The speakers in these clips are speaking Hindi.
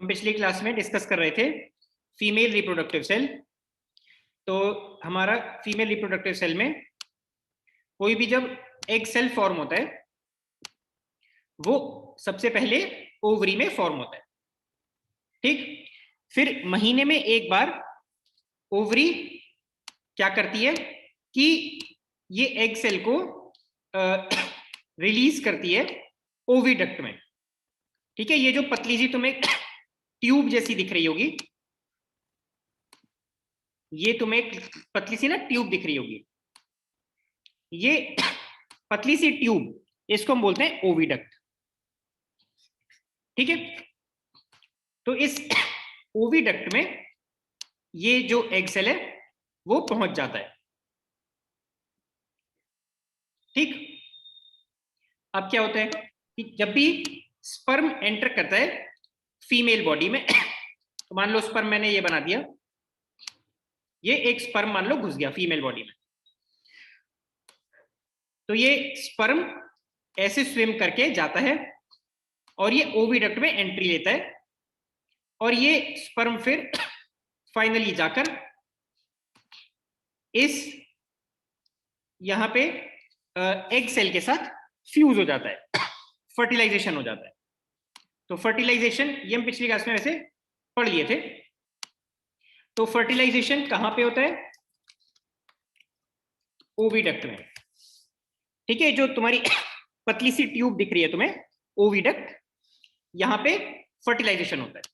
हम पिछली क्लास में डिस्कस कर रहे थे फीमेल रिप्रोडक्टिव सेल। तो हमारा फीमेल रिप्रोडक्टिव सेल में कोई भी जब एग सेल फॉर्म होता है वो सबसे पहले ओवरी में फॉर्म होता है, ठीक। फिर महीने में एक बार ओवरी क्या करती है कि ये एग सेल को रिलीज करती है ओविडक्ट में, ठीक है। ये जो पतली सी तुम्हें ट्यूब जैसी दिख रही होगी, ये तुम्हें पतली सी ना ट्यूब दिख रही होगी, ये पतली सी ट्यूब, इसको हम बोलते हैं ओविडक्ट, ठीक है। तो इस ओविडक्ट में ये जो एग सेल है वो पहुंच जाता है, ठीक। अब क्या होता है कि जब भी स्पर्म एंटर करता है फीमेल बॉडी में, तो मान लो स्पर्म मैंने ये बना दिया, ये एक स्पर्म मान लो घुस गया फीमेल बॉडी में, तो ये स्पर्म ऐसे स्विम करके जाता है और ये ओविडक्ट में एंट्री लेता है, और ये स्पर्म फिर फाइनली जाकर इस यहां पे एग सेल के साथ फ्यूज हो जाता है, फर्टिलाइजेशन हो जाता है। तो फर्टिलाइजेशन ये हम पिछली क्लास में वैसे पढ़ लिए थे। तो फर्टिलाइजेशन कहां पे होता है? ओविडक्ट में, ठीक है। जो तुम्हारी पतली सी ट्यूब दिख रही है तुम्हें, ओविडक्ट, यहां पे फर्टिलाइजेशन होता है।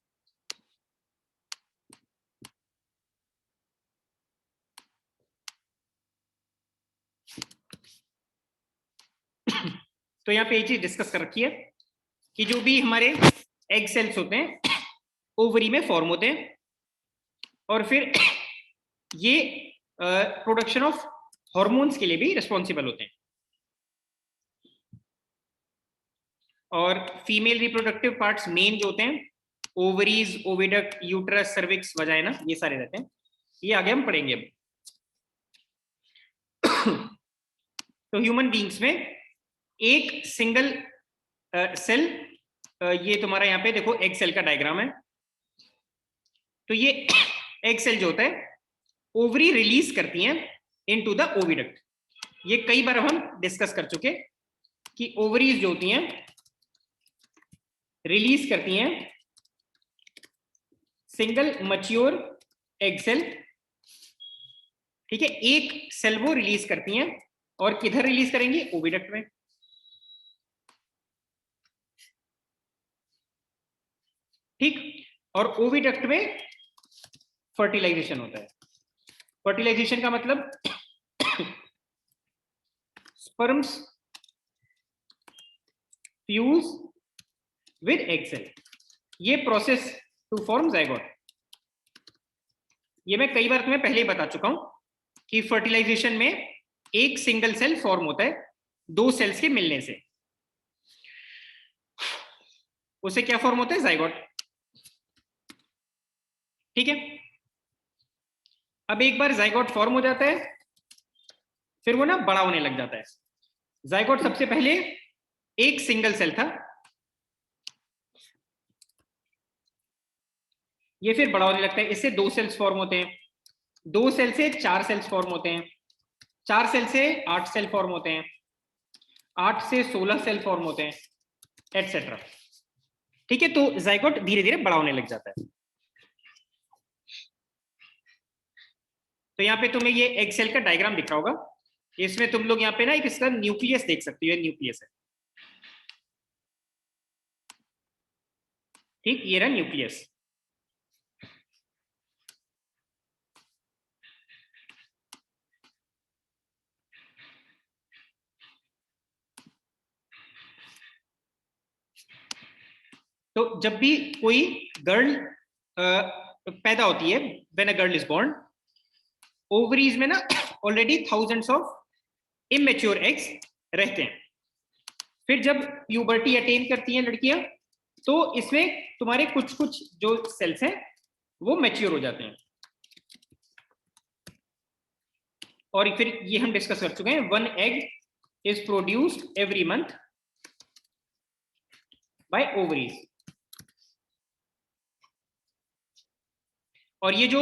तो यहाँ पे ये चीज डिस्कस कर रखी है कि जो भी हमारे एग सेल्स होते हैं ओवरी में फॉर्म होते हैं, और फिर ये प्रोडक्शन ऑफ हॉर्मोन्स के लिए भी रिस्पॉन्सिबल होते हैं। और फीमेल रिप्रोडक्टिव पार्ट्स मेन जो होते हैं ovaries, oviduct, uterus, cervix, vagina, ये सारे रहते हैं। ये आगे हम पढ़ेंगे अब। तो ह्यूमन बींग्स में एक सिंगल सेल, ये तुम्हारा यहाँ पे देखो एग सेल का डायग्राम है। तो ये एग सेल जो होता है ओवरी रिलीज करती हैं इनटू द ओविडक्ट। ये कई बार हम डिस्कस कर चुके कि ओवरीज जो होती हैं रिलीज करती हैं सिंगल मैच्योर एग सेल, ठीक है। एक सेल वो रिलीज करती हैं, और किधर रिलीज करेंगी? ओविडक्ट में, ठीक। और ओविडक्ट में फर्टिलाइजेशन होता है। फर्टिलाइजेशन का मतलब sperms fuse with egg cell, ये प्रोसेस टू फॉर्म जाइगोट। ये मैं कई बार तुम्हें पहले ही बता चुका हूं कि फर्टिलाइजेशन में एक सिंगल सेल फॉर्म होता है दो सेल्स के मिलने से, उसे क्या फॉर्म होता है? जाइगोट, ठीक है। अब एक बार जाइगोट फॉर्म हो जाता है, फिर वो ना बड़ा होने लग जाता है। जाइगोट सबसे पहले एक सिंगल सेल था, ये फिर बड़ा होने लगता है, इससे दो सेल्स फॉर्म होते हैं, दो सेल से चार सेल्स फॉर्म होते हैं, चार सेल से 8 सेल फॉर्म होते हैं, 8 से 16 सेल फॉर्म होते हैं, एटसेट्रा, ठीक है। तो जाइगोट धीरे धीरे बड़ा होने लग जाता है। तो यहाँ पे तुम्हें ये एग सेल का डायग्राम दिख रहा होगा, इसमें तुम लोग यहाँ पे ना एक इसका न्यूक्लियस देख सकते हो, ये न्यूक्लियस है, ठीक। ये रहा न्यूक्लियस। तो जब भी कोई गर्ल पैदा होती है, when a girl is born, ovaries में ना already thousands of immature eggs रहते हैं। फिर जब प्यूबर्टी अटेन करती हैं लड़कियां, तो इसमें तुम्हारे कुछ कुछ जो सेल्स हैं वो मैच्योर हो जाते हैं, और फिर ये हम डिस्कस कर चुके हैं, 1 egg is produced every month by ovaries. और ये जो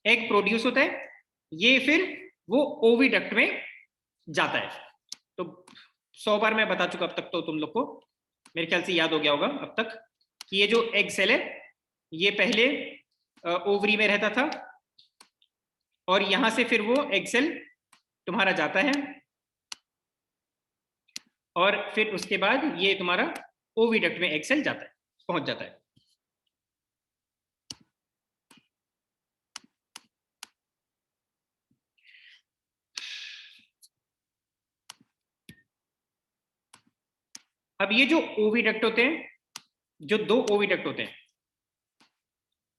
एग प्रोड्यूस होता है ये फिर वो ओविडक्ट में जाता है। तो 100 बार मैं बता चुका अब तक, तो तुम लोग को मेरे ख्याल से याद हो गया होगा अब तक कि ये जो एग सेल है ये पहले ओवरी में रहता था और यहां से फिर वो एग सेल तुम्हारा जाता है और फिर उसके बाद ये तुम्हारा ओविडक्ट में एग सेल जाता है, पहुंच जाता है। अब ये जो ओविडक्ट होते हैं, जो दो ओविडक्ट होते हैं,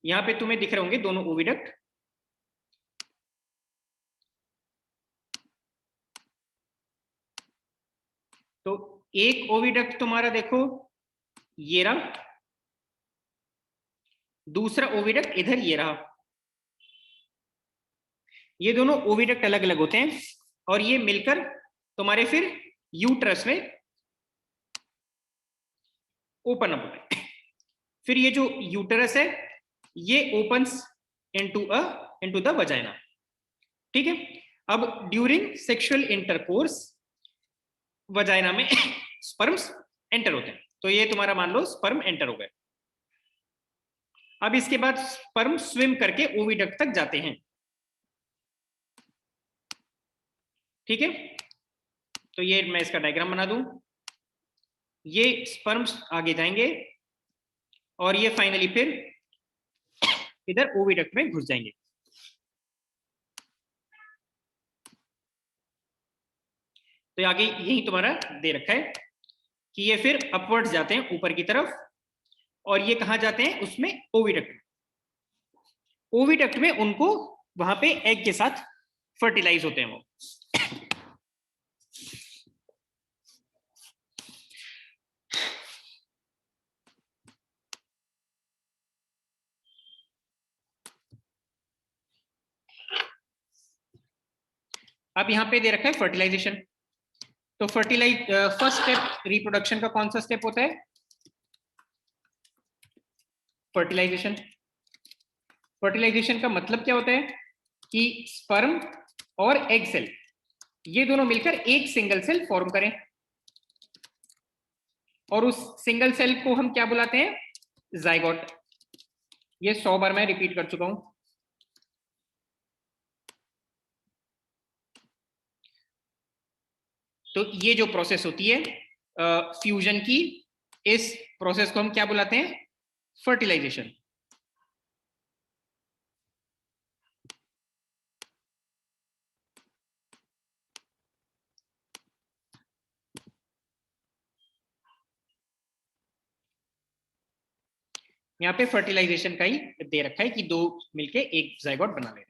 यहां पे तुम्हें दिख रहे होंगे दोनों ओविडक्ट। तो एक ओविडक्ट तुम्हारा देखो ये रहा, दूसरा ओविडक्ट इधर ये रहा। ये दोनों ओविडक्ट अलग अलग होते हैं और ये मिलकर तुम्हारे फिर यूट्रस में ओपन अप होता है। फिर ये जो यूटरस है ये ओपन्स इनटू द वजाइना। ठीक है, अब ड्यूरिंग सेक्सुअल इंटरकोर्स वजाइना में स्पर्म्स एंटर होते हैं। तो ये तुम्हारा मान लो स्पर्म एंटर हो गए। अब इसके बाद स्पर्म स्विम करके ओविडक्ट तक जाते हैं। ठीक है, तो ये मैं इसका डायग्राम बना दूं। ये स्पर्म्स आगे जाएंगे और ये फाइनली फिर इधर ओविडक्ट में घुस जाएंगे। तो आगे यही तुम्हारा दे रखा है कि ये फिर अपवर्ड्स जाते हैं ऊपर की तरफ और ये कहां जाते हैं उसमें ओविडक्ट। ओविडक्ट में उनको वहां पे एग के साथ फर्टिलाइज होते हैं वो। अब यहां पे दे रखा है फर्टिलाइजेशन। तो फर्स्ट स्टेप रिप्रोडक्शन का कौन सा स्टेप होता है? फर्टिलाइजेशन। फर्टिलाइजेशन का मतलब क्या होता है कि स्पर्म और एग सेल ये दोनों मिलकर एक सिंगल सेल फॉर्म करें और उस सिंगल सेल को हम क्या बुलाते हैं? जाइगोट। ये 100 बार मैं रिपीट कर चुका हूं। तो ये जो प्रोसेस होती है फ्यूजन की, इस प्रोसेस को हम क्या बुलाते हैं? फर्टिलाइजेशन। यहाँ पे फर्टिलाइजेशन का ही दे रखा है कि दो मिलके एक जाइगोट बना ले रहे हैं।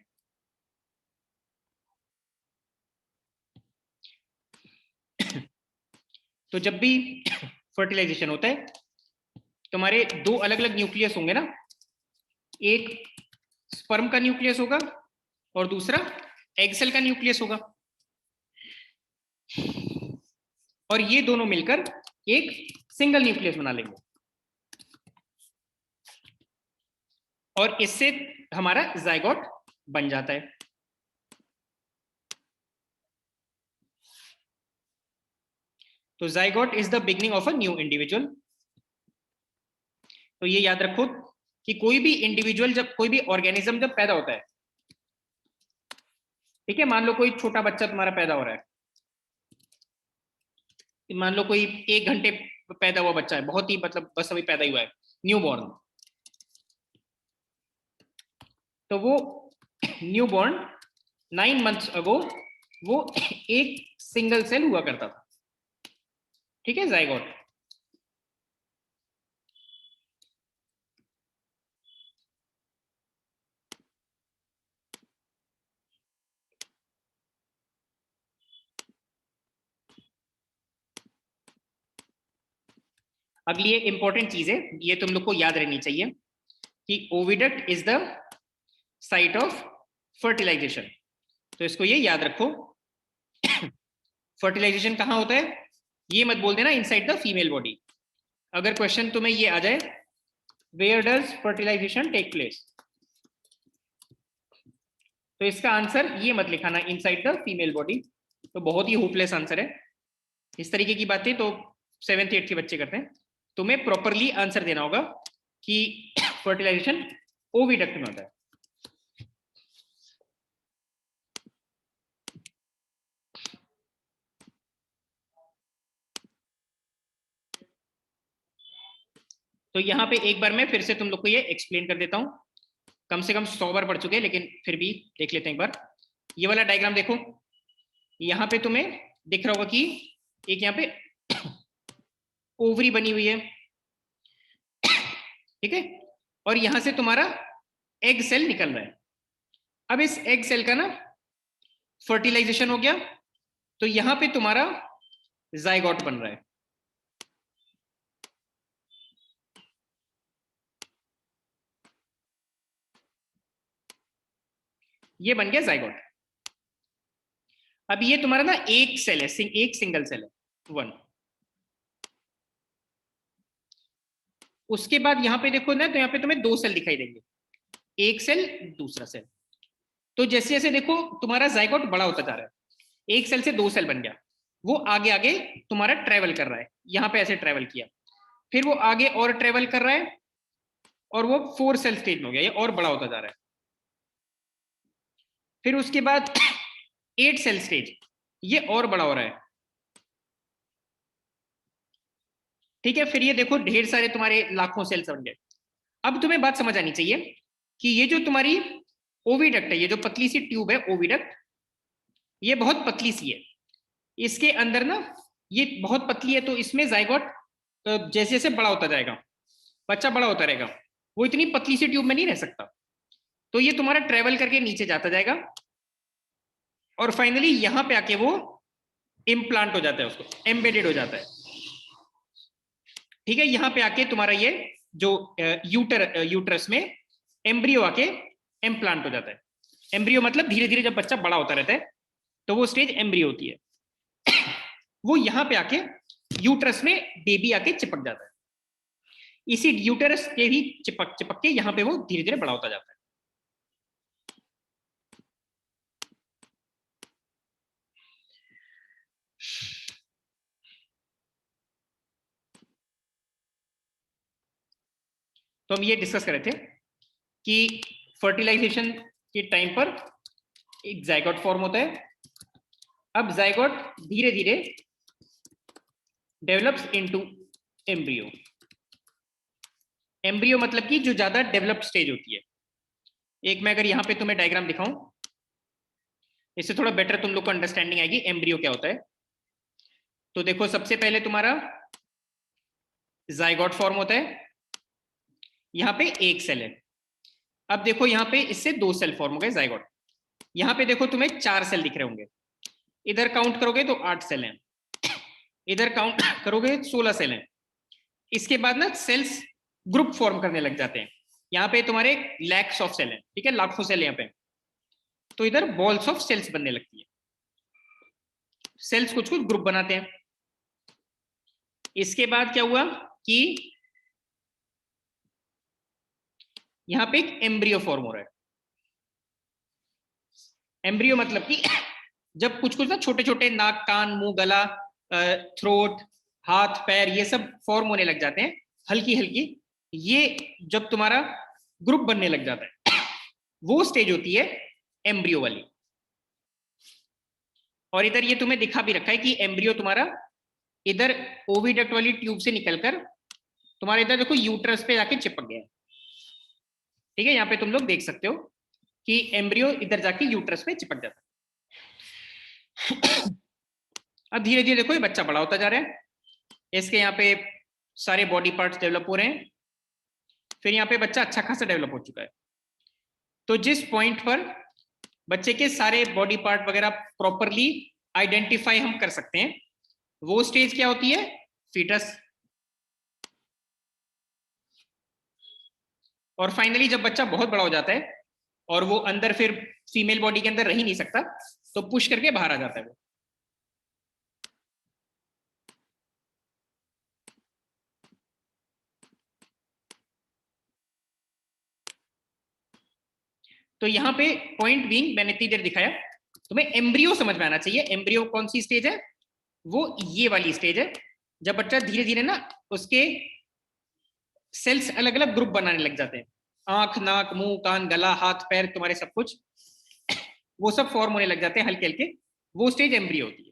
तो जब भी फर्टिलाइजेशन होता है तुम्हारे दो अलग अलग न्यूक्लियस होंगे ना, एक स्पर्म का न्यूक्लियस होगा और दूसरा एग सेल का न्यूक्लियस होगा और ये दोनों मिलकर एक सिंगल न्यूक्लियस बना लेंगे और इससे हमारा जाइगोट बन जाता है। तो zygote is the beginning of a new individual. तो ये याद रखो कि कोई भी इंडिविजुअल, जब कोई भी ऑर्गेनिज्म जब पैदा होता है, ठीक है, मान लो कोई छोटा बच्चा तुम्हारा पैदा हो रहा है, मान लो कोई 1 घंटे पैदा हुआ बच्चा है, बहुत ही मतलब बस अभी पैदा ही हुआ है, न्यू बॉर्न। तो वो न्यू बॉर्न 9 मंथ्स अगो वो एक सिंगल सेल हुआ करता था। ठीक है, जाइगोट। अगली एक इंपॉर्टेंट चीज है, ये तुम लोग को याद रहनी चाहिए कि oviduct is the site of fertilization. तो इसको ये याद रखो। फर्टिलाइजेशन कहां होता है? ये मत बोल देना इनसाइड द फीमेल बॉडी। अगर क्वेश्चन तुम्हें ये आ जाए where does fertilization take place, तो इसका आंसर ये मत लिखाना इनसाइड द फीमेल बॉडी, तो बहुत ही होपलेस आंसर है। इस तरीके की बातें तो 7th 8th के बच्चे करते हैं। तुम्हें प्रॉपरली आंसर देना होगा कि फर्टिलाइजेशन ओविडक्ट में होता है। तो यहाँ पे एक बार मैं फिर से तुम लोग को ये एक्सप्लेन कर देता हूँ, कम से कम 100 बार पढ़ चुके हैं, लेकिन फिर भी देख लेते हैं एक बार। ये वाला डायग्राम देखो, यहाँ पे तुम्हें दिख रहा होगा कि एक यहाँ पे ओवरी बनी हुई है, ठीक है, और यहां से तुम्हारा एग सेल निकल रहा है। अब इस एग सेल का ना फर्टिलाइजेशन हो गया, तो यहां पे तुम्हारा जाइगोट बन रहा है। ये बन गया जाइगोट। अब ये तुम्हारा ना एक सेल है, एक सिंगल सेल है, 1। उसके बाद यहां पे देखो ना, तो यहां पे तुम्हें 2 सेल दिखाई देंगे, एक सेल दूसरा सेल। तो जैसे जैसे देखो तुम्हारा जाइगोट बड़ा होता जा रहा है, एक सेल से 2 सेल बन गया, वो आगे आगे तुम्हारा ट्रेवल कर रहा है, यहां पे ऐसे ट्रेवल किया, फिर वो आगे और ट्रेवल कर रहा है, और वो 4 सेल स्टेज में हो गया, ये और बड़ा होता जा रहा है। फिर उसके बाद 8 सेल स्टेज, ये और बड़ा हो रहा है, ठीक है। फिर ये देखो ढेर सारे तुम्हारे लाखों सेल्स बन गए। अब तुम्हें बात समझ आनी चाहिए कि ये जो तुम्हारी ओविडक्ट है, ये जो पतली सी ट्यूब है ओविडक्ट, ये बहुत पतली सी है। इसके अंदर ना ये बहुत पतली है, तो इसमें जाइगोट जैसे जैसे बड़ा होता जाएगा, बच्चा बड़ा होता रहेगा, वो इतनी पतली सी ट्यूब में नहीं रह सकता, तो ये तुम्हारा ट्रेवल करके नीचे जाता जाएगा, और फाइनली यहां पे आके वो इम्प्लांट हो जाता है, उसको एम्बेडेड हो जाता है, ठीक है। यहां पे आके तुम्हारा ये जो यूटरस में एम्ब्रियो आके इम्प्लांट हो जाता है। एम्ब्रियो मतलब धीरे धीरे जब बच्चा बड़ा होता रहता है, तो वो स्टेज एम्ब्रियो होती है। वो यहां पे आके यूटरस में बेबी आके चिपक जाता है, इसी यूटरस के ही चिपक चिपक के यहां पे वो धीरे धीरे बड़ा होता जाता है। तो हम ये डिस्कस कर रहे थे कि फर्टिलाइजेशन के टाइम पर एक जाइगोट फॉर्म होता है। अब जाइगोट धीरे धीरे डेवलप्स इनटू एम्ब्रियो। एम्ब्रियो मतलब कि जो ज्यादा डेवलप्ड स्टेज होती है। एक मैं अगर यहाँ पे तुम्हें डायग्राम दिखाऊं, इससे थोड़ा बेटर तुम लोग को अंडरस्टैंडिंग आएगी एम्ब्रियो क्या होता है। तो देखो सबसे पहले तुम्हारा जाइगोट फॉर्म होता है, यहाँ पे एक सेल है। अब देखो यहाँ पे इससे 2 सेल फॉर्म हो गए जाइगोट। यहाँ पे देखो तुम्हें 4 सेल दिख रहे होंगे, इधर काउंट करोगे तो 8 सेल हैं, इधर काउंट करोगे 16 सेल हैं। इसके बाद ना सेल्स ग्रुप फॉर्म करने लग जाते हैं, यहाँ पे तुम्हारे लैक्स ऑफ सेल हैं, ठीक है, लाखों सेल यहाँ पे, तो इधर बॉल्स ऑफ सेल्स बनने लगती है, सेल्स कुछ कुछ ग्रुप बनाते हैं। इसके बाद क्या हुआ कि यहाँ पे एक एम्ब्रियो फॉर्म हो रहा है। एम्ब्रियो मतलब कि जब कुछ कुछ ना छोटे छोटे नाक कान मुंह गला थ्रोट हाथ पैर ये सब फॉर्म होने लग जाते हैं हल्की हल्की, ये जब तुम्हारा ग्रुप बनने लग जाता है वो स्टेज होती है एम्ब्रियो वाली। और इधर ये तुम्हें दिखा भी रखा है कि एम्ब्रियो तुम्हारा इधर ओविडक्ट वाली ट्यूब से निकलकर तुम्हारे इधर देखो यूट्रस पे जाके चिपक गया, ठीक है। यहाँ पे तुम लोग देख सकते हो कि एम्ब्रियो इधर जाके यूट्रस पे चिपक जाता है। अब धीरे धीरे देखो ये बच्चा बड़ा होता जा रहा है, इसके यहाँ पे सारे बॉडी पार्ट्स डेवलप हो रहे हैं, फिर यहाँ पे बच्चा अच्छा खासा डेवलप हो चुका है। तो जिस पॉइंट पर बच्चे के सारे बॉडी पार्ट वगैरह प्रॉपरली आइडेंटिफाई हम कर सकते हैं, वो स्टेज क्या होती है, फीटस। और फाइनली जब बच्चा बहुत बड़ा हो जाता है और वो अंदर फिर फीमेल बॉडी के अंदर रह ही नहीं सकता, तो पुश करके बाहर आ जाता है वो। तो यहाँ पे पॉइंट बीइंग मैंने इतनी देर दिखाया, तुम्हें एम्ब्रियो समझ में आना चाहिए। एम्ब्रियो कौन सी स्टेज है? वो ये वाली स्टेज है, जब बच्चा धीरे धीरे ना उसके सेल्स अलग अलग ग्रुप बनाने लग जाते हैं, आंख, नाक, मुंह, कान, गला, हाथ, पैर, तुम्हारे सब कुछ वो सब फॉर्म होने लग जाते हैं हल्के हल्के, वो स्टेज एम्ब्रियो होती है।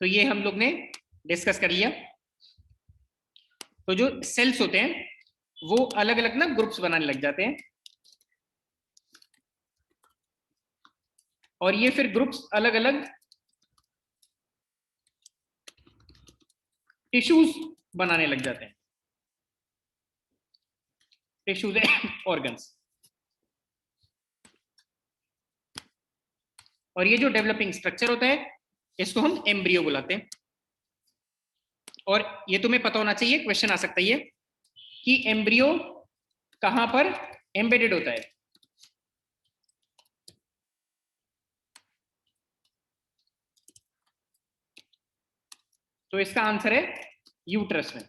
तो ये हम लोग ने डिस्कस कर लिया। तो जो सेल्स होते हैं वो अलग अलग ना ग्रुप्स बनाने लग जाते हैं, और ये फिर ग्रुप्स अलग अलग टिश्यूज बनाने लग जाते हैं, टिश्यूज ऑर्गन्स। और ये जो डेवलपिंग स्ट्रक्चर होता है इसको हम एम्ब्रियो बुलाते हैं। और ये तुम्हें पता होना चाहिए, क्वेश्चन आ सकता है ये कि एम्ब्रियो कहां पर एम्बेडेड होता है। तो इसका आंसर है यूट्रस में।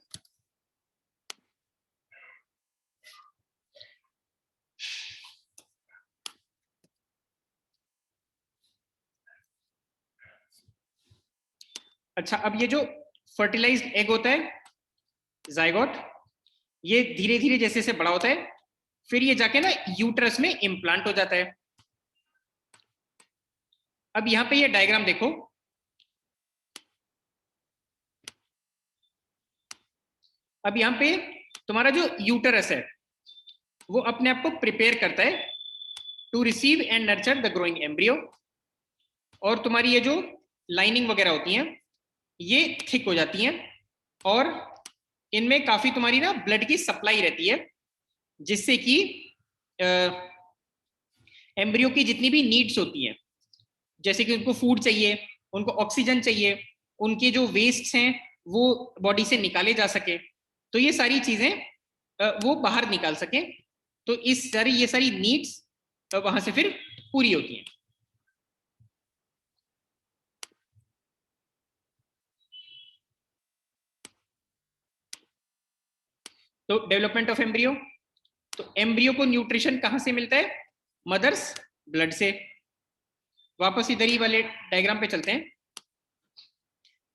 अच्छा, अब ये जो फर्टिलाइज्ड एग होता है जाइगोट, ये धीरे धीरे जैसे जैसे बड़ा होता है फिर ये जाके ना यूट्रस में इम्प्लांट हो जाता है। अब यहां पे ये डायग्राम देखो, अब यहां पे तुम्हारा जो यूटरस है वो अपने आप को प्रिपेयर करता है to receive and nurture the growing embryo. और तुम्हारी ये जो लाइनिंग वगैरह होती हैं ये थिक हो जाती हैं, और इनमें काफी तुम्हारी ना ब्लड की सप्लाई रहती है, जिससे कि एम्ब्रियो की जितनी भी नीड्स होती हैं, जैसे कि उनको फूड चाहिए, उनको ऑक्सीजन चाहिए, उनके जो वेस्ट हैं वो बॉडी से निकाले जा सके, तो ये सारी चीजें वो बाहर निकाल सकें। तो ये सारी नीड्स वहां से फिर पूरी होती हैं। तो डेवलपमेंट ऑफ एम्ब्रियो, तो एम्ब्रियो को न्यूट्रिशन कहां से मिलता है? मदर्स ब्लड से। वापस इधर ही वाले डायग्राम पे चलते हैं।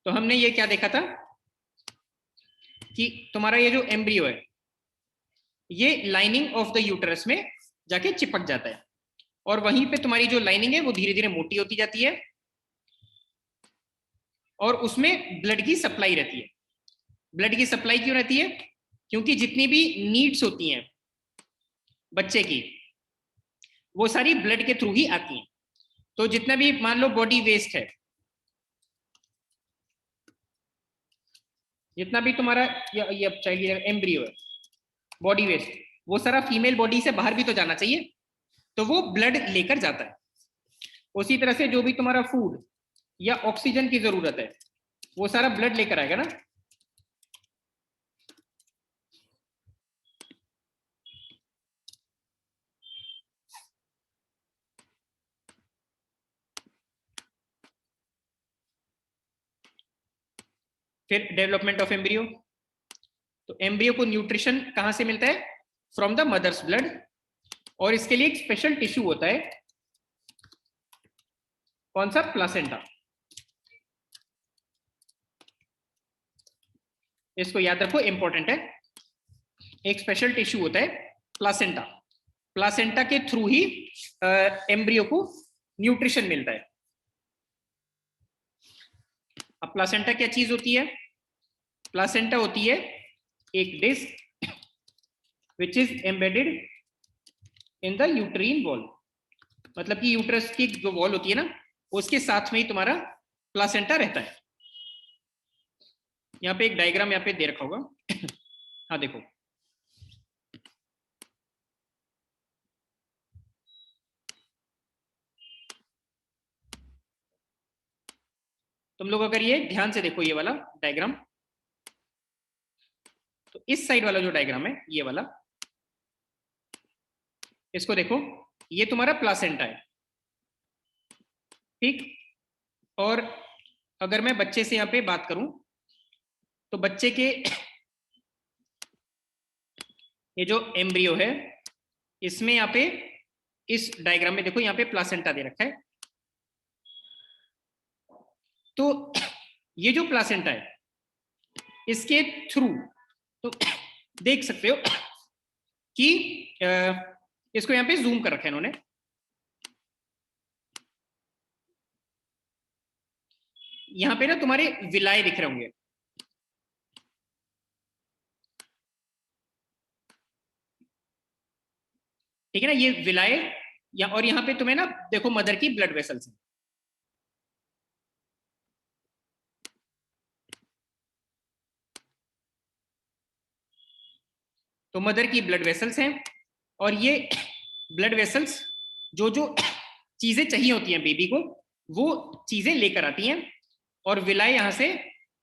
तो हमने ये क्या देखा था कि तुम्हारा ये जो एम्ब्रियो है ये लाइनिंग ऑफ द यूटरस में जाके चिपक जाता है, और वहीं पे तुम्हारी जो लाइनिंग है वो धीरे धीरे मोटी होती जाती है, और उसमें ब्लड की सप्लाई रहती है। ब्लड की सप्लाई क्यों रहती है? क्योंकि जितनी भी नीड्स होती हैं बच्चे की वो सारी ब्लड के थ्रू ही आती हैं। तो जितना भी मान लो बॉडी वेस्ट है, जितना भी तुम्हारा ये चाहिए एम्ब्रियो है, बॉडी वेस्ट, वो सारा फीमेल बॉडी से बाहर भी तो जाना चाहिए, तो वो ब्लड लेकर जाता है। उसी तरह से जो भी तुम्हारा फूड या ऑक्सीजन की जरूरत है वो सारा ब्लड लेकर आएगा ना। फिर डेवलपमेंट ऑफ एम्ब्रियो, तो एम्ब्रियो को न्यूट्रिशन कहां से मिलता है? From the mother's blood. और इसके लिए एक स्पेशल टिश्यू होता है, कौन सा? प्लासेंटा। इसको याद रखो, इंपॉर्टेंट है। एक स्पेशल टिश्यू होता है प्लासेंटा, प्लासेंटा के थ्रू ही एम्ब्रियो को न्यूट्रिशन मिलता है। अब प्लासेंटा क्या चीज होती है? प्लासेंटा होती है एक disc which is embedded in the uterine wall. मतलब कि यूट्रस की जो वॉल होती है ना उसके साथ में ही तुम्हारा प्लासेंटा रहता है। यहाँ पे एक डायग्राम यहाँ पे दे रखा होगा हाँ देखो, तुम लोग अगर ये ध्यान से देखो ये वाला डायग्राम, तो इस साइड वाला जो डायग्राम है ये वाला, इसको देखो, ये तुम्हारा प्लासेंटा है, ठीक। और अगर मैं बच्चे से यहाँ पे बात करूं तो बच्चे के ये जो एम्ब्रियो है इसमें यहाँ पे इस डायग्राम में देखो यहाँ पे प्लासेंटा दे रखा है। तो ये जो प्लासेंटा है इसके थ्रू तो देख सकते हो कि इसको यहाँ पे जूम कर रखा है इन्होंने। यहाँ पे ना तुम्हारे विलाय दिख रहे होंगे, ठीक है ना, ये विलाय या, और यहाँ पे तुम्हें ना देखो मदर की ब्लड वेसल्स हैं। तो मदर की ब्लड वेसल्स हैं और ये ब्लड वेसल्स जो जो चीजें चाहिए होती हैं बेबी को वो चीजें लेकर आती हैं और विलाय यहाँ से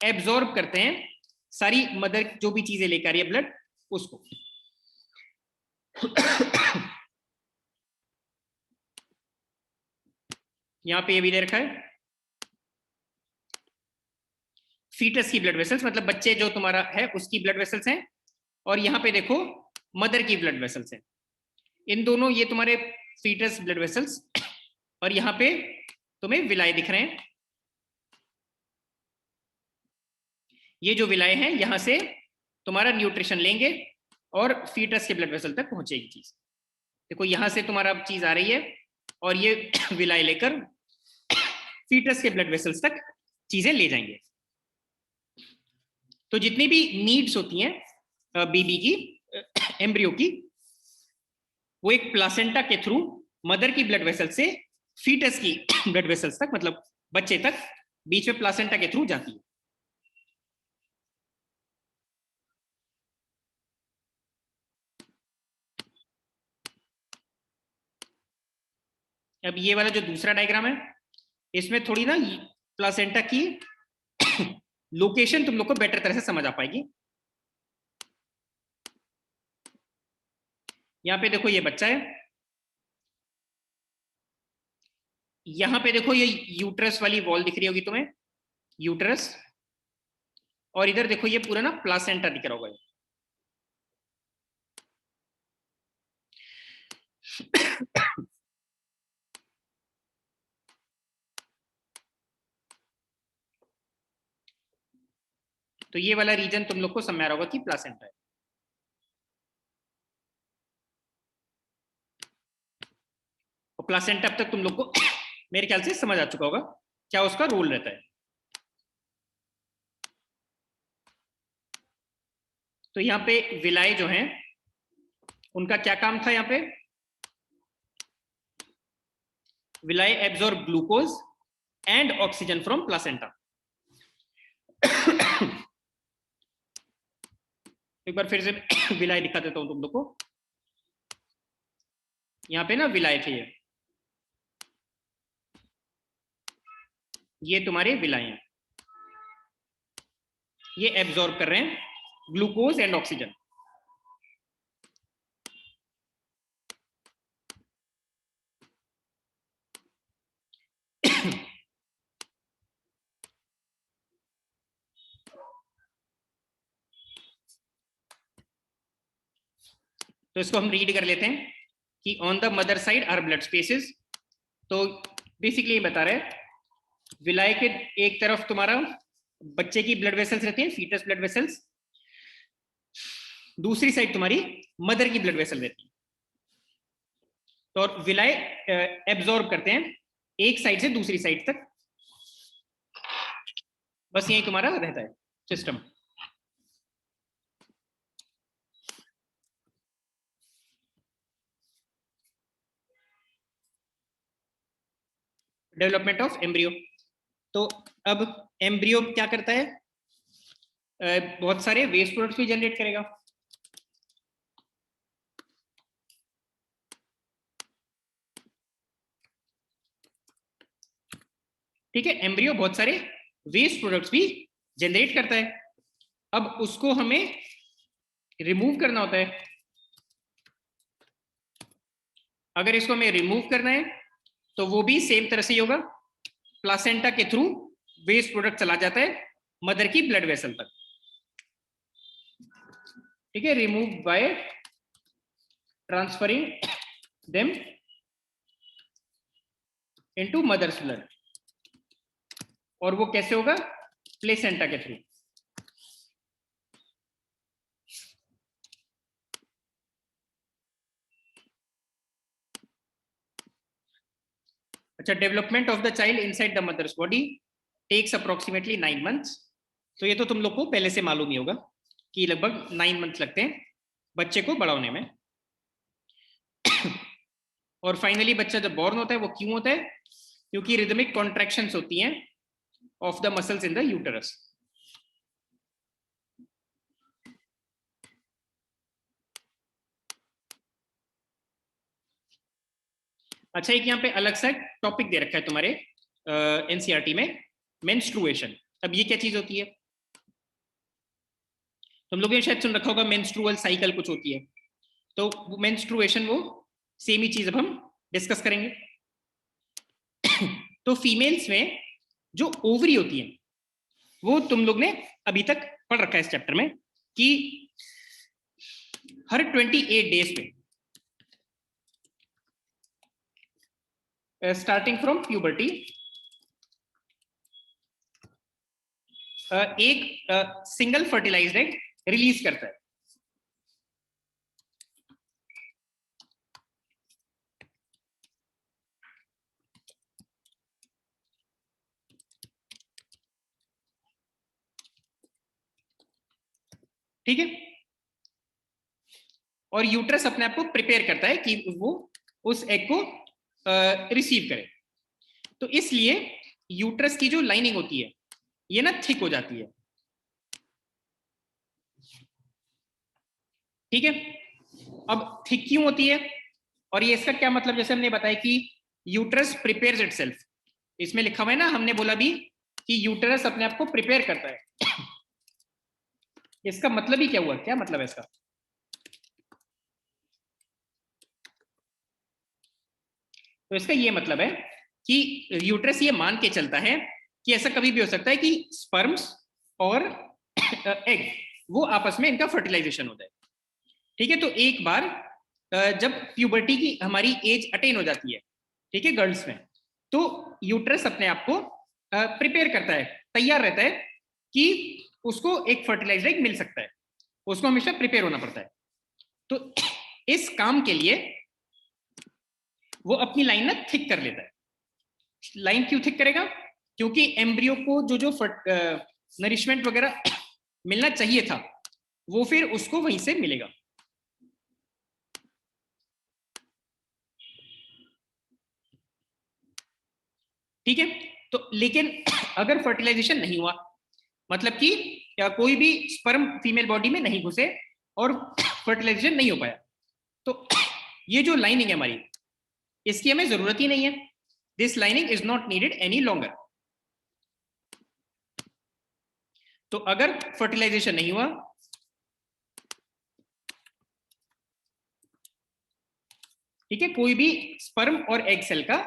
एब्जॉर्ब करते हैं सारी मदर जो भी चीजें लेकर आ रही है ब्लड उसको। यहाँ पे ये भी दे रखा है फीटस की ब्लड वेसल्स, मतलब बच्चे जो तुम्हारा है उसकी ब्लड वेसल्स हैं, और यहाँ पे देखो मदर की ब्लड वेसल्स हैं। इन दोनों ये तुम्हारे फीटस ब्लड वेसल्स और यहाँ पे तुम्हें विलाय दिख रहे हैं। ये जो विलाय हैं यहाँ से तुम्हारा न्यूट्रिशन लेंगे और फीटस के ब्लड वेसल तक पहुंचेगी चीज। देखो यहाँ से तुम्हारा चीज आ रही है और ये विलाय लेकर फीटस के ब्लड वेसल्स तक चीजें ले जाएंगे। तो जितनी भी नीड्स होती हैं बेबी की, एम्ब्रियो की, वो एक प्लासेंटा के थ्रू मदर की ब्लड वेसल से फीटस की ब्लड वेसल्स तक, मतलब बच्चे तक, बीच में प्लासेंटा के थ्रू जाती है। अब ये वाला जो दूसरा डायग्राम है इसमें थोड़ी ना प्लासेंटा की लोकेशन तुम लोग को बेटर तरह से समझ आ पाएगी। यहाँ पे देखो ये बच्चा है, यहाँ पे देखो ये यूट्रस वाली वॉल दिख रही होगी तुम्हें, यूट्रस, और इधर देखो ये पूरा ना प्लासेंटा दिख रहा होगा। तो ये वाला रीजन तुम लोग को समझ आ रहा होगा कि प्लासेंटा है। और प्लासेंटा अब तक तुम लोग को मेरे ख्याल से समझ आ चुका होगा क्या उसका रोल रहता है। तो यहाँ पे विलाय जो हैं उनका क्या काम था, यहाँ पे villi absorb glucose and oxygen from placenta. एक बार फिर से विलाय दिखा देता हूं तुम लोग को। यहाँ पे ना विलाय थे, ये तुम्हारे विलाय हैं, ये एब्जॉर्ब कर रहे हैं ग्लूकोज एंड ऑक्सीजन। तो इसको हम रीड कर लेते हैं कि on the mother side are blood spaces. तो बेसिकली ये बता रहे हैं विलाय के एक तरफ तुम्हारा बच्चे की ब्लड वेसल्स रहती हैं, फीटस ब्लड वेसल्स, दूसरी साइड तुम्हारी मदर की ब्लड वेसल रहती है। तो और विलाय एब्जॉर्ब करते हैं एक साइड से दूसरी साइड तक, बस यही तुम्हारा रहता है सिस्टम। Development of embryo. तो अब एम्ब्रियो क्या करता है, बहुत सारे वेस्ट प्रोडक्ट्स भी जनरेट करेगा। ठीक है, एम्ब्रियो बहुत सारे वेस्ट प्रोडक्ट्स भी जनरेट करता है। अब उसको हमें रिमूव करना होता है। अगर इसको हमें रिमूव करना है तो वो भी सेम तरह से ही होगा, प्लासेंटा के थ्रू वेस्ट प्रोडक्ट चला जाता है मदर की ब्लड वेसल तक। ठीक है, remove by transferring them into mother's blood, और वो कैसे होगा, प्लेसेंटा के थ्रू। अच्छा, development of the child inside the mother's body takes approximately 9 months। तो ये तो तुम लोग को पहले से मालूम ही होगा कि लगभग 9 months लगते हैं बच्चे को बड़ा होने में। और फाइनली बच्चा जब बॉर्न होता है वो क्यों होता है, क्योंकि रिदमिक कॉन्ट्रैक्शंस होती हैं of the muscles in the uterus. अच्छा, एक यहाँ पे अलग सा टॉपिक दे रखा है तुम्हारे एनसीईआरटी में, मेंस्ट्रुएशन। अब ये क्या चीज होती है, तुम लोगों ने शायद सुन रखा होगा मेंस्ट्रुअल साइकिल कुछ होती है। तो मेंस्ट्रुएशन वो सेम ही चीज अब हम डिस्कस करेंगे। तो फीमेल्स में जो ओवरी होती है वो तुम लोग ने अभी तक पढ़ रखा है इस चैप्टर में कि हर 28 डेज पे स्टार्टिंग फ्रॉम प्यूबर्टी एक सिंगल फर्टिलाइज्ड एग रिलीज करता है। ठीक है, और यूट्रस अपने आप को प्रिपेयर करता है कि वो उस एग को रिसीव करे। तो इसलिए यूट्रस की जो लाइनिंग होती है ये ना थिक हो जाती है। ठीक है, अब थिक क्यों होती है और ये इसका क्या मतलब, जैसे हमने बताया कि यूट्रस प्रिपेयर्स इटसेल्फ, इसमें लिखा हुआ है ना, हमने बोला भी कि यूट्रस अपने आप को प्रिपेयर करता है। इसका मतलब ही क्या हुआ, क्या मतलब है इसका, तो इसका ये मतलब है कि यूट्रस ये मान के चलता है कि ऐसा कभी भी हो सकता है कि स्पर्म्स और एग वो आपस में इनका फर्टिलाइजेशन हो जाए। ठीक है, तो एक बार जब प्यूबर्टी की हमारी एज अटेन हो जाती है, ठीक है, गर्ल्स में, तो यूट्रस अपने आप को प्रिपेयर करता है, तैयार रहता है कि उसको एक फर्टिलाइज्ड एग मिल सकता है, उसको हमेशा प्रिपेयर होना पड़ता है। तो इस काम के लिए वो अपनी लाइन ना थिक कर लेता है। लाइन क्यों थिक करेगा, क्योंकि एम्ब्रियो को जो जो नरिशमेंट वगैरह मिलना चाहिए था वो फिर उसको वहीं से मिलेगा। ठीक है, तो लेकिन अगर फर्टिलाइजेशन नहीं हुआ, मतलब कि या कोई भी स्पर्म फीमेल बॉडी में नहीं घुसे और फर्टिलाइजेशन नहीं हो पाया, तो ये जो लाइनिंग है हमारी इसकी हमें जरूरत ही नहीं है। This lining is not needed any longer. तो अगर फर्टिलाइजेशन नहीं हुआ, ठीक है, कोई भी स्पर्म और एग सेल का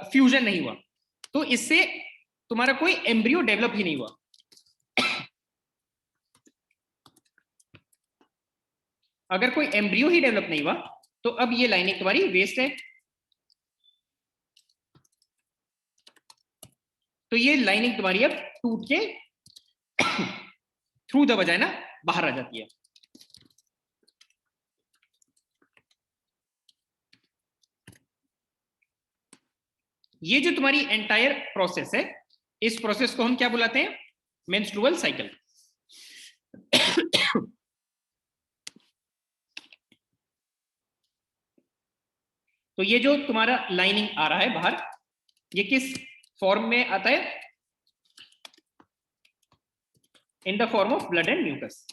फ्यूजन नहीं हुआ, तो इससे तुम्हारा कोई एम्ब्रियो डेवलप ही नहीं हुआ। अगर कोई एम्ब्रियो ही डेवलप नहीं हुआ तो अब ये लाइनिंग तुम्हारी वेस्ट है। तो ये लाइनिंग तुम्हारी अब टूट के थ्रू द वजाइना बाहर आ जाती है। ये जो तुम्हारी एंटायर प्रोसेस है, इस प्रोसेस को हम क्या बुलाते हैं, मेंस्ट्रुअल साइकिल। तो ये जो तुम्हारा लाइनिंग आ रहा है बाहर, ये किस फॉर्म में आता है, in the form of blood and mucus.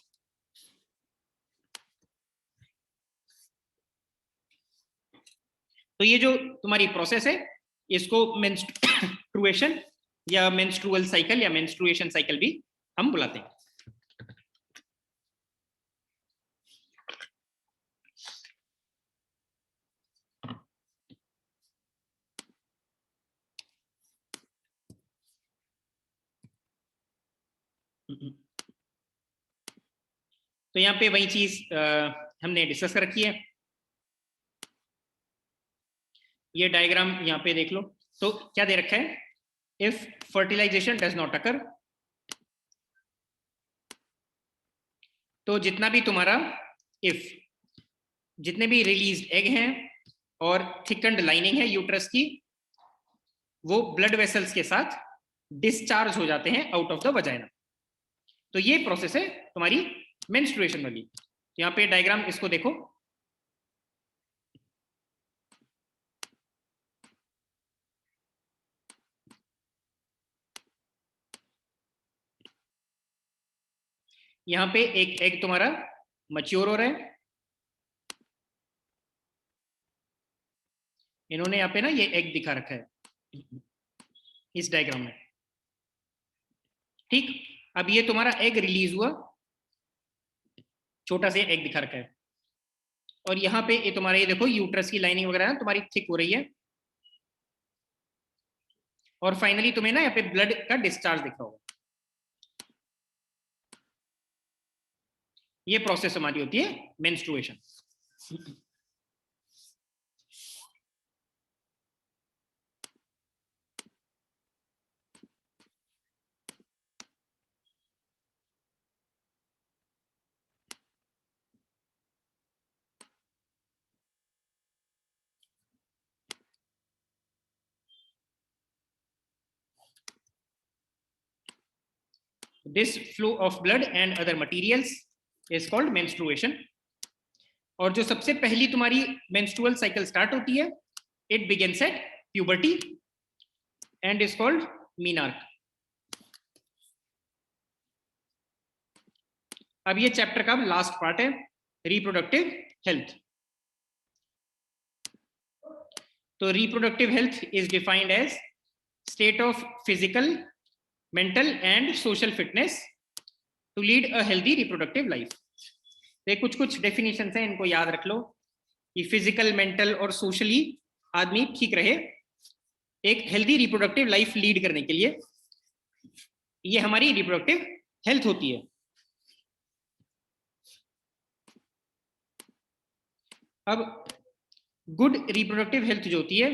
तो ये जो तुम्हारी प्रोसेस है इसको मेंस्ट्रुएशन या मेंस्ट्रुअल साइकिल या मेंस्ट्रुएशन साइकिल भी हम बुलाते हैं। तो यहाँ पे वही चीज हमने डिस्कस कर रखी है। ये डायग्राम यहाँ पे देख लो। तो क्या दे रखा है, if fertilization does not occur, तो जितना भी तुम्हारा इफ जितने भी रिलीज एग हैं और थिकन्ड लाइनिंग है यूट्रस की, वो ब्लड वेसल्स के साथ डिस्चार्ज हो जाते हैं आउट ऑफ द वजाइना। तो ये प्रोसेस है तुम्हारी मेंस्ट्रुएशन वाली। यहाँ पे डायग्राम इसको देखो। यहाँ पे एक एग तुम्हारा मैच्योर हो रहा है। इन्होंने यहाँ पे ना ये एग दिखा रखा है इस डायग्राम में, ठीक। अब ये तुम्हारा एग रिलीज हुआ, छोटा सा एग दिखा रखा है, और यहाँ पे ये तुम्हारा ये देखो यूट्रस की लाइनिंग वगैरह तुम्हारी थिक हो रही है, और फाइनली तुम्हें ना यहाँ पे ब्लड का डिस्चार्ज दिख रहा होगा। ये प्रोसेस हमारी होती है menstruation. This flow of blood and other materials is called menstruation. और जो सबसे पहली तुम्हारी menstrual cycle स्टार्ट होती है, it begins at puberty and is called menarche. अब ये चैप्टर का लास्ट पार्ट है, रिप्रोडक्टिव हेल्थ। तो reproductive health is defined as state of physical, mental and social fitness to lead a healthy reproductive life. ये कुछ डेफिनेशंस हैं, इनको याद रख लो कि फिजिकल, मेंटल और सोशली आदमी ठीक रहे एक हेल्दी रिप्रोडक्टिव लाइफ लीड करने के लिए। ये हमारी रिप्रोडक्टिव हेल्थ होती है। अब गुड रिप्रोडक्टिव हेल्थ जो होती है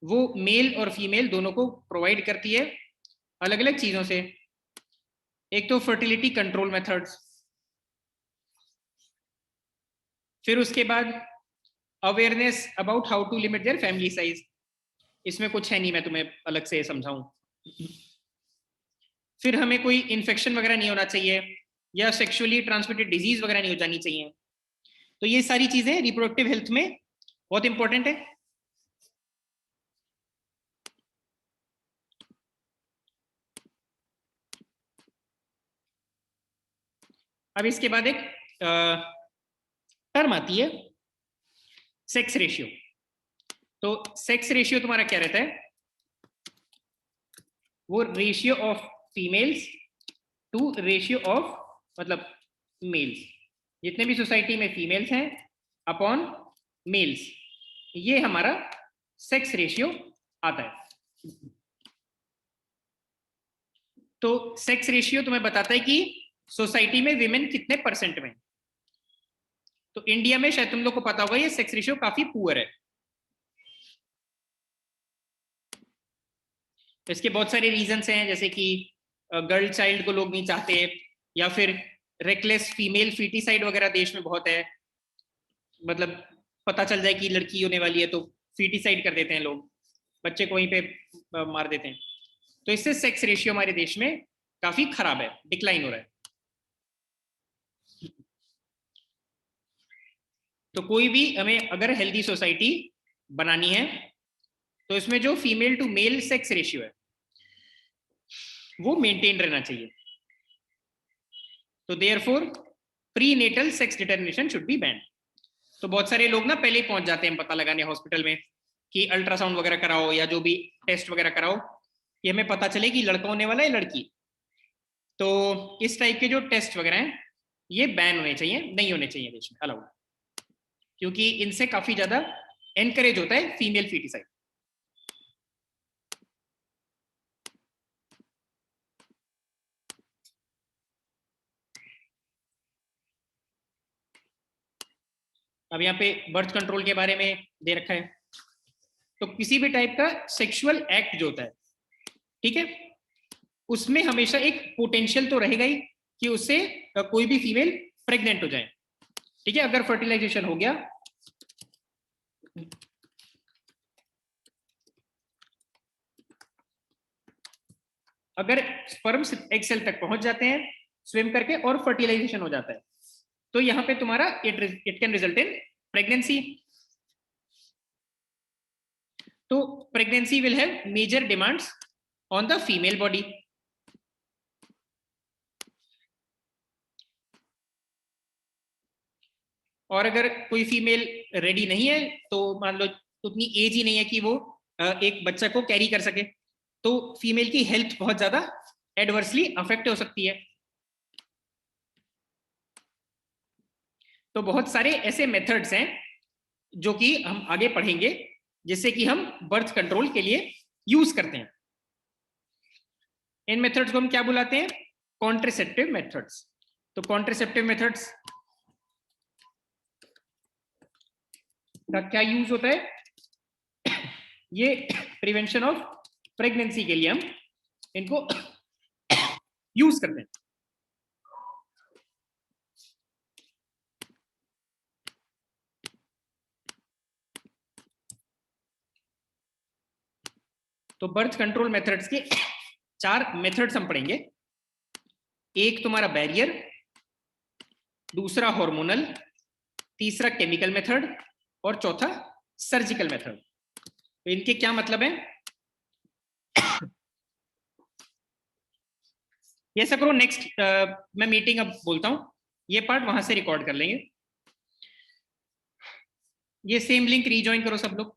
वो मेल और फीमेल दोनों को प्रोवाइड करती है अलग अलग चीजों से। एक तो फर्टिलिटी कंट्रोल मेथड्स, फिर उसके बाद awareness about how to limit their family size. इसमें कुछ है नहीं, मैं तुम्हें अलग से समझाऊं। फिर हमें कोई इन्फेक्शन वगैरह नहीं होना चाहिए, या सेक्सुअली ट्रांसमिटेड डिजीज वगैरह नहीं हो जानी चाहिए। तो ये सारी चीजें रिप्रोडक्टिव हेल्थ में बहुत इंपॉर्टेंट है। अब इसके बाद एक टर्म आती है सेक्स रेशियो। तो सेक्स रेशियो तुम्हारा क्या रहता है, वो ratio of females to ratio of मतलब मेल्स। जितने भी सोसाइटी में फीमेल्स हैं अपॉन मेल्स, ये हमारा सेक्स रेशियो आता है। तो सेक्स रेशियो तुम्हें बताता है कि सोसाइटी में विमेन कितने परसेंट में। तो इंडिया में शायद तुम लोग को पता होगा ये सेक्स रेशियो काफी पुअर है। इसके बहुत सारे रीजंस हैं, जैसे कि गर्ल चाइल्ड को लोग नहीं चाहते, या फिर रेकलेस फीमेल फीटिसाइड वगैरह देश में बहुत है। मतलब पता चल जाए कि लड़की होने वाली है तो फीटिसाइड कर देते हैं लोग, बच्चे को वहीं पे मार देते हैं। तो इससे सेक्स रेशियो हमारे देश में काफी खराब है, डिक्लाइन हो रहा है। तो कोई भी हमें अगर हेल्दी सोसाइटी बनानी है तो इसमें जो female to male sex ratio है वो मेंटेन रहना चाहिए। तो therefore prenatal sex determination should be banned. तो बहुत सारे लोग ना पहले ही पहुंच जाते हैं पता लगाने हॉस्पिटल में कि अल्ट्रासाउंड वगैरह कराओ या जो भी टेस्ट वगैरह कराओ, कि हमें पता चले कि लड़का होने वाला है लड़की। तो इस टाइप के जो टेस्ट वगैरह हैं ये बैन होने चाहिए, नहीं होने चाहिए देश में अलाउड, क्योंकि इनसे काफी ज्यादा एनकरेज होता है फीमेल फीटिसाइड। अब यहाँ पे बर्थ कंट्रोल के बारे में दे रखा है। तो किसी भी टाइप का सेक्सुअल एक्ट जो होता है, ठीक है, उसमें हमेशा एक पोटेंशियल तो रहेगा ही कि उससे कोई भी फीमेल प्रेग्नेंट हो जाए, ठीक है। अगर फर्टिलाइजेशन हो गया, अगर स्पर्म्स एग सेल तक पहुंच जाते हैं स्विम करके और फर्टिलाइजेशन हो जाता है, तो यहाँ पे तुम्हारा it can result in pregnancy. तो pregnancy will have major demands on the female body. और अगर कोई फीमेल रेडी नहीं है, तो मान लो उतनी एज ही नहीं है कि वो एक बच्चा को कैरी कर सके, तो फीमेल की हेल्थ बहुत ज्यादा एडवर्सली अफेक्ट हो सकती है। तो बहुत सारे ऐसे मेथड्स हैं जो कि हम आगे पढ़ेंगे, जिससे कि हम बर्थ कंट्रोल के लिए यूज करते हैं। इन मेथड्स को हम क्या बुलाते हैं? Contraceptive methods. तो कॉन्ट्रासेप्टिव मेथड्स का क्या यूज होता है? ये प्रिवेंशन ऑफ प्रेगनेंसी के लिए हम इनको यूज करते हैं। तो बर्थ कंट्रोल मेथड्स के 4 मेथड्स हम पढ़ेंगे। एक तुम्हारा बैरियर, दूसरा हार्मोनल, तीसरा केमिकल मेथड और चौथा सर्जिकल मेथड। तो इनके क्या मतलब है? ये ऐसा करो, नेक्स्ट मैं मीटिंग अब बोलता हूं, ये पार्ट वहां से रिकॉर्ड कर लेंगे। ये सेम लिंक रीजॉइन करो सब लोग।